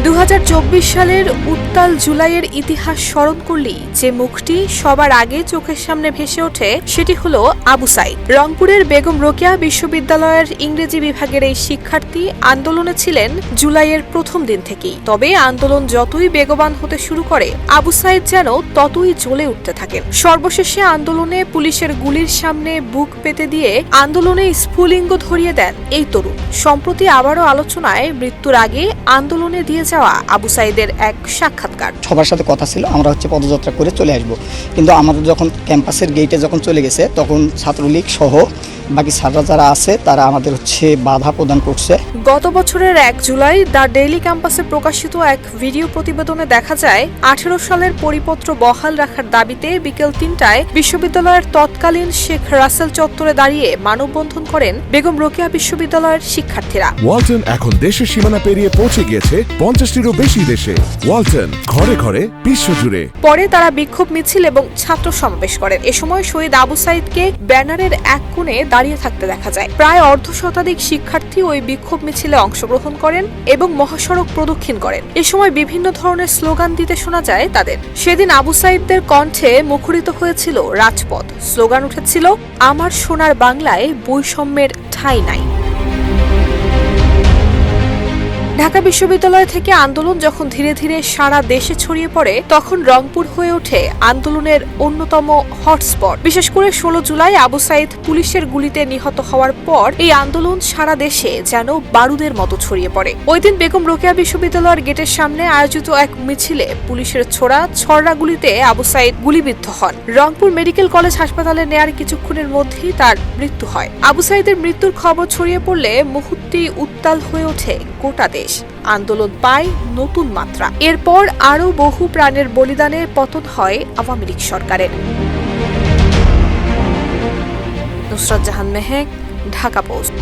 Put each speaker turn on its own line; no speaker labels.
2024 সালের উত্তাল জুলাইয়ের ইতিহাস স্মরণ করলেই যে মুখটি সবার আগে চোখের সামনে ভেসে ওঠে সেটি হলো আবু সাইদ। রংপুরের বেগম রোকেয়া বিশ্ববিদ্যালয়ের ইংরেজি বিভাগের এই শিক্ষার্থী আন্দোলনে ছিলেন জুলাইয়ের প্রথম দিন থেকেই। তবে আন্দোলন যতই বেগবান হতে শুরু করে, আবু সাইদ যেন ততই জ্বলে উঠতে থাকেন। সর্বশেষে আন্দোলনে পুলিশের গুলির সামনে বুক পেতে দিয়ে আন্দোলনে স্ফুলিঙ্গ ধরিয়ে দেন এই তরুণ। সম্প্রতি আবারও আলোচনায় মৃত্যুর আগে আন্দোলনে দিয়ে যাওয়া আবু সাইদের এক সাক্ষাৎকার।
সবার সাথে কথা ছিল আমরা পদযাত্রা করে চলে আসব, কিন্তু আমাদের যখন ক্যাম্পাসের গেটে যখন চলে গেছে তখন ছাত্রলীগ সহ বাকি ছাত্ররা যারা আছে তারা আমাদের বাধা প্রদান করছে।
গত বছরের 1 জুলাই দ্য ডেইলি ক্যাম্পাসে প্রকাশিত এক ভিডিও প্রতিবেদনে দেখা যায় 18 সালের পরিপত্র বহাল রাখার দাবিতে বিকেল 3টায় বিশ্ববিদ্যালয়ের তৎকালীন শেখ রাসেল চত্বরে দাঁড়িয়ে মানববন্ধন করেন বেগম রোকেয়া বিশ্ববিদ্যালয়ের শিক্ষার্থীরা।
ওয়ালটন এখন দেশের সীমানা পেরিয়ে পৌঁছে গিয়েছে 50টিরও বেশি দেশে। ওয়ালটন, ঘরে ঘরে বিশ্বজুড়ে।
পরে তারা বিক্ষোভ মিছিল এবং ছাত্র সমাবেশ করেন। এ সময় শহীদ আবু সাইদকে ব্যানারের এক কোণে দাঁড়িয়ে থাকতে দেখা যায়। প্রায় অর্ধশতাধিক শিক্ষার্থী ওই বিক্ষোভ মিছিলে অংশগ্রহণ করেন এবং মহাসড়ক প্রদক্ষিণ করেন। এ সময় বিভিন্ন ধরনের স্লোগান দিতে শোনা যায় তাদের। সেদিন আবু সাইদদের কণ্ঠে মুখরিত হয়েছিল রাজপথ। স্লোগান উঠেছিল, আমার সোনার বাংলায় বৈষম্যের ঠাঁই নাই। ঢাকা বিশ্ববিদ্যালয় থেকে আন্দোলন যখন ধীরে ধীরে সারা দেশে ছড়িয়ে পড়ে, তখন রংপুর হয়ে ওঠে আন্দোলনের অন্যতম হটস্পট। বিশেষ করে 16 জুলাই আবু সাইদ পুলিশের গুলিতে নিহত হওয়ার পর এই আন্দোলন সারা দেশে যেন বারুদের মতো ছড়িয়ে পড়ে। ওই দিন বেগম রোকেয়া বিশ্ববিদ্যালয়ের গেটের সামনে আয়োজিত এক মিছিলে পুলিশের ছোড়া ছড়া গুলিতে আবু সাইদ গুলিবিদ্ধ হন। রংপুর মেডিকেল কলেজ হাসপাতালে নেয়ার কিছুক্ষণের মধ্যেই তার মৃত্যু হয়। আবু সাইদের মৃত্যুর খবর ছড়িয়ে পড়লে মুহূর্তেই উত্তাল হয়ে ওঠে গোটা দেশ। আন্দোলন পায় নতুন মাত্রা। এরপর আরও বহু প্রাণের বলিদানে পতন হয় আওয়ামী লীগ সরকারের। নুসরাত জাহান মেহেক, ঢাকা পোস্ট।